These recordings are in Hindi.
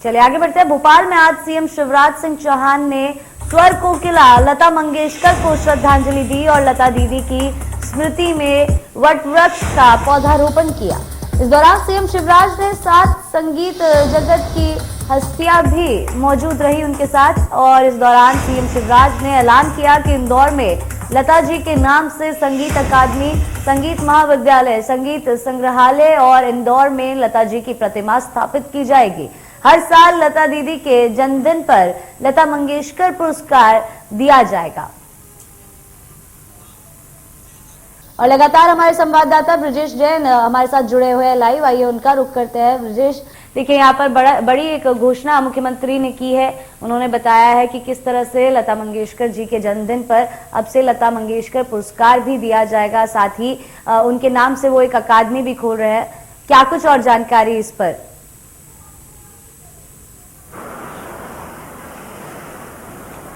चलिए आगे बढ़ते हैं। भोपाल में आज सीएम शिवराज सिंह चौहान ने स्वर कोकिला लता मंगेशकर को श्रद्धांजलि दी और लता दीदी की स्मृति में वटवृक्ष का पौधारोपण किया। इस दौरान सीएम शिवराज ने 7 संगीत जगत की हस्तियां भी मौजूद रही उनके साथ और इस दौरान सीएम शिवराज ने ऐलान किया कि इंदौर में लता जी के नाम से संगीत अकादमी, संगीत महाविद्यालय, संगीत संग्रहालय और इंदौर में लता जी की प्रतिमा स्थापित की जाएगी। हर साल लता दीदी के जन्मदिन पर लता मंगेशकर पुरस्कार दिया जाएगा। और लगातार हमारे संवाददाता ब्रजेश जैन हमारे साथ जुड़े हुए हैं लाइव, आइए उनका रुख करते हैं। ब्रजेश, देखिए यहाँ पर बड़ी एक घोषणा मुख्यमंत्री ने की है। उन्होंने बताया है कि किस तरह से लता मंगेशकर जी के जन्मदिन पर अब से लता मंगेशकर पुरस्कार भी दिया जाएगा, साथ ही उनके नाम से वो एक अकादमी भी खोल रहे हैं। क्या कुछ और जानकारी इस पर?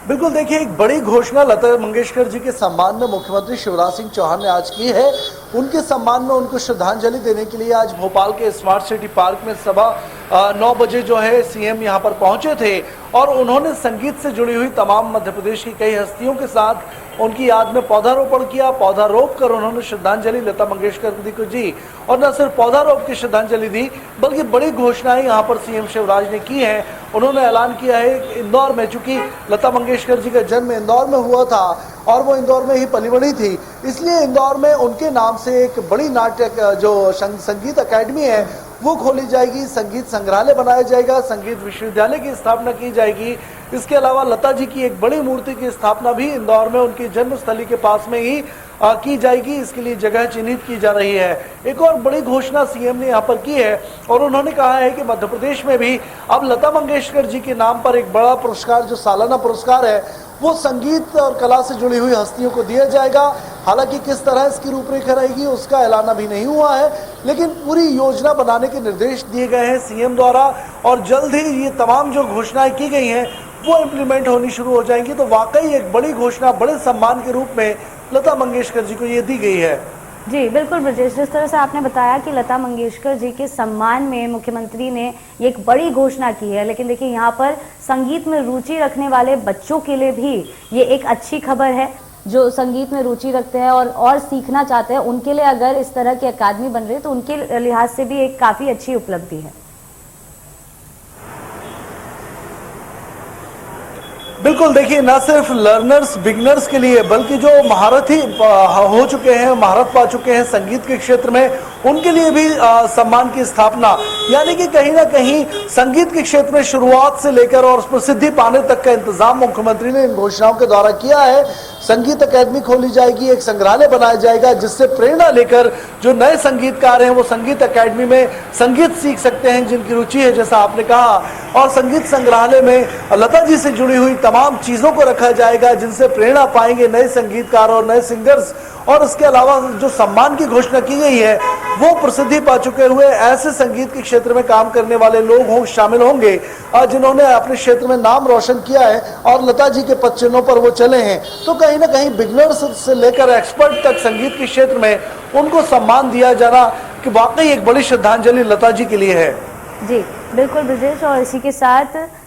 बिल्कुल, देखिए एक बड़ी घोषणा लता मंगेशकर जी के सम्मान में मुख्यमंत्री शिवराज सिंह चौहान ने आज की है। उनके सम्मान में उनको श्रद्धांजलि देने के लिए आज भोपाल के स्मार्ट सिटी पार्क में सुबह 9 बजे जो है सीएम यहां पर पहुंचे थे और उन्होंने संगीत से जुड़ी हुई तमाम मध्य प्रदेश की कई हस्तियों के साथ उनकी याद में पौधारोपण किया। पौधारोप कर उन्होंने श्रद्धांजलि लता मंगेशकर को दी और न सिर्फ पौधारोप की श्रद्धांजलि दी बल्कि बड़ी घोषणाएं यहाँ पर सीएम शिवराज ने की है। उन्होंने ऐलान किया है कि इंदौर में, चूंकि लता मंगेशकर जी का जन्म इंदौर में हुआ था और वो इंदौर में ही पली बड़ी थी, इसलिए इंदौर में उनके नाम से एक बड़ी नाटक जो संगीत अकेडमी है वो खोली जाएगी, संगीत संग्रहालय बनाया जाएगा, संगीत विश्वविद्यालय की स्थापना की जाएगी। इसके अलावा लता जी की एक बड़ी मूर्ति की स्थापना भी इंदौर में उनकी जन्मस्थली के पास में ही की जाएगी। इसके लिए जगह चिन्हित की जा रही है। एक और बड़ी घोषणा सीएम ने यहाँ पर की है और उन्होंने कहा है कि मध्य प्रदेश में भी अब लता मंगेशकर जी के नाम पर एक बड़ा पुरस्कार, जो सालाना पुरस्कार है, वो संगीत और कला से जुड़ी हुई हस्तियों को दिया जाएगा। हालांकि किस तरह इसकी रूपरेखा रहेगी उसका ऐलान अभी नहीं हुआ है, लेकिन पूरी योजना बनाने के निर्देश दिए गए हैं सीएम द्वारा और जल्द ही ये तमाम जो घोषणाएं की गई हैं वो इम्प्लीमेंट होनी शुरू हो जाएंगी। तो वाकई एक बड़ी घोषणा, बड़े सम्मान के रूप में लता मंगेशकर जी को ये दी गई है। जी बिल्कुल ब्रजेश, जिस तरह से आपने बताया कि लता मंगेशकर जी के सम्मान में मुख्यमंत्री ने एक बड़ी घोषणा की है, लेकिन देखिए यहाँ पर संगीत में रुचि रखने वाले बच्चों के लिए भी ये एक अच्छी खबर है। जो संगीत में रुचि रखते हैं और सीखना चाहते हैं, उनके लिए अगर इस तरह की अकादमी बन रही है तो उनके लिहाज से भी एक काफी अच्छी उपलब्धि है। बिल्कुल, देखिए न सिर्फ लर्नर्स, बिगनर्स के लिए बल्कि जो महारथी हो चुके हैं, महारत पा चुके हैं संगीत के क्षेत्र में, उनके लिए भी सम्मान की स्थापना, यानी कि कहीं ना कहीं संगीत के क्षेत्र में शुरुआत से लेकर और प्रसिद्धि पाने तक का इंतजाम मुख्यमंत्री ने इन घोषणाओं के द्वारा किया है। संगीत अकेडमी खोली जाएगी, एक संग्रहालय बनाया जाएगा जिससे प्रेरणा लेकर जो नए संगीतकार हैं वो संगीत अकेडमी में संगीत सीख सकते हैं जिनकी रुचि है, जैसा आपने कहा। और संगीत संग्रहालय में लता जी से जुड़ी हुई तमाम चीजों को रखा जाएगा जिनसे प्रेरणा पाएंगे नए संगीतकार और नए सिंगर्स। और इसके अलावा जो सम्मान की घोषणा की गई है वो प्रसिद्धि पा चुके हुए ऐसे संगीत के क्षेत्र में काम करने वाले लोग शामिल होंगे जिन्होंने अपने क्षेत्र में नाम रोशन किया है और लता जी के पद चिन्हों पर वो चले हैं। तो कहीं ना कहीं बिगनर्स से लेकर एक्सपर्ट तक संगीत के क्षेत्र में उनको सम्मान दिया जाना कि वाकई एक बड़ी श्रद्धांजलि लता जी के लिए है। जी बिल्कुल ब्रजेश, और इसी के साथ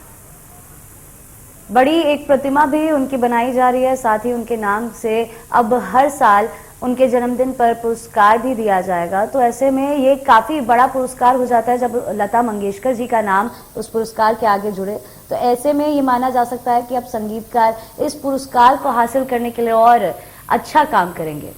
बड़ी एक प्रतिमा भी उनकी बनाई जा रही है। साथ ही उनके नाम से अब हर साल उनके जन्मदिन पर पुरस्कार भी दिया जाएगा। तो ऐसे में ये काफी बड़ा पुरस्कार हो जाता है जब लता मंगेशकर जी का नाम उस पुरस्कार के आगे जुड़े। तो ऐसे में ये माना जा सकता है कि अब संगीतकार इस पुरस्कार को हासिल करने के लिए और अच्छा काम करेंगे।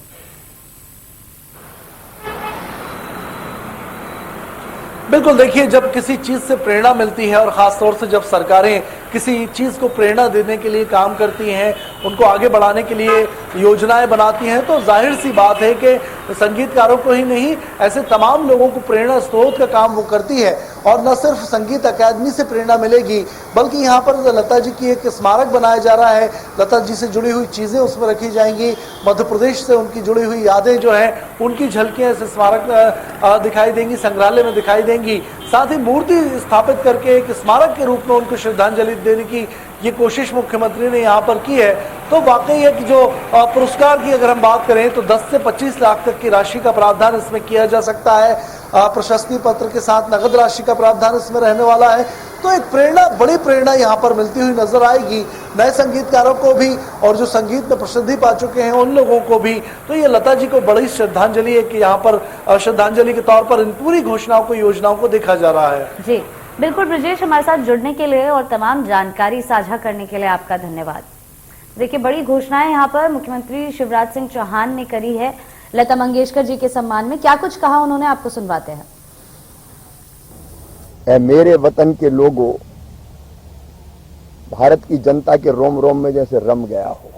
बिल्कुल, देखिए जब किसी चीज से प्रेरणा मिलती है और खास तौर से जब सरकारें किसी चीज को प्रेरणा देने के लिए काम करती हैं, उनको आगे बढ़ाने के लिए योजनाएं बनाती हैं, तो जाहिर सी बात है कि संगीतकारों को ही नहीं, ऐसे तमाम लोगों को प्रेरणा स्रोत का काम वो करती है। और न सिर्फ संगीत अकादमी से प्रेरणा मिलेगी बल्कि यहाँ पर लता जी की एक स्मारक बनाया जा रहा है। लता जी से जुड़ी हुई चीजें उसमें रखी जाएंगी, मध्य प्रदेश से उनकी जुड़ी हुई यादें जो है उनकी झलकियां इस स्मारक दिखाई देंगी, संग्रहालय में दिखाई देंगी। साथ ही मूर्ति स्थापित करके एक स्मारक के रूप में उनको श्रद्धांजलि देने की ये कोशिश मुख्यमंत्री ने यहाँ पर की है। तो वाकई है कि जो पुरस्कार की अगर हम बात करें तो 10 से 25 लाख तक की राशि का प्रावधान इसमें किया जा सकता है। प्रशस्ति पत्र के साथ नगद राशि का प्रावधान इसमें रहने वाला है। तो एक प्रेरणा, बड़ी प्रेरणा यहाँ पर मिलती हुई नजर आएगी नए संगीतकारों को भी और जो संगीत में प्रसिद्धि पा चुके हैं उन लोगों को भी। तो ये लता जी को बड़ी श्रद्धांजलि है कि यहाँ पर श्रद्धांजलि के तौर पर इन पूरी घोषणाओं को, योजनाओं को देखा जा रहा है। जी बिल्कुल ब्रजेश, हमारे साथ जुड़ने के लिए और तमाम जानकारी साझा करने के लिए आपका धन्यवाद। देखिए, बड़ी घोषणाएं यहाँ पर मुख्यमंत्री शिवराज सिंह चौहान ने करी है लता मंगेशकर जी के सम्मान में। क्या कुछ कहा उन्होंने, आपको सुनवाते हैं। ऐ मेरे वतन के लोगों, भारत की जनता के रोम रोम में जैसे रम गया हो।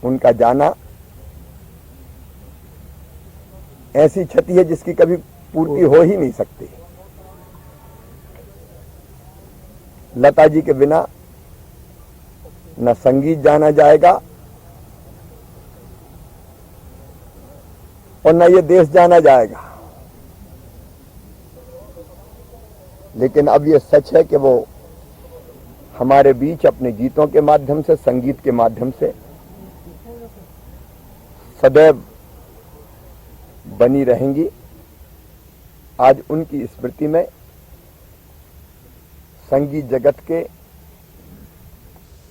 उनका जाना ऐसी क्षति है जिसकी कभी पूर्ति हो ही नहीं सकती। लता जी के बिना न संगीत जाना जाएगा और न ये देश जाना जाएगा। लेकिन अब ये सच है कि वो हमारे बीच अपने गीतों के माध्यम से, संगीत के माध्यम से सदैव बनी रहेंगी। आज उनकी स्मृति में संगीत जगत के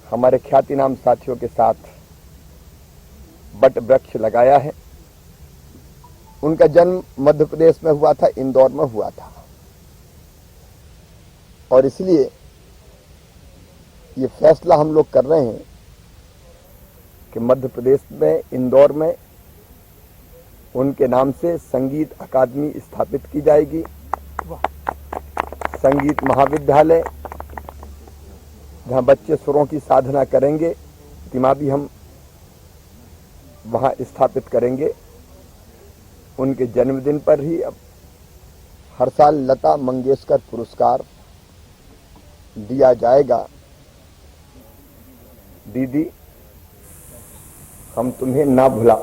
हमारे ख्यातिनाम साथियों के साथ बट वृक्ष लगाया है। उनका जन्म मध्य प्रदेश में हुआ था, इंदौर में हुआ था, और इसलिए ये फैसला हम लोग कर रहे हैं कि मध्य प्रदेश में इंदौर में उनके नाम से संगीत अकादमी स्थापित की जाएगी। संगीत महाविद्यालय जहां बच्चे सुरों की साधना करेंगे, प्रतिमा भी हम वहां स्थापित करेंगे। उनके जन्मदिन पर ही अब हर साल लता मंगेशकर पुरस्कार दिया जाएगा। दीदी, हम तुम्हें ना भुला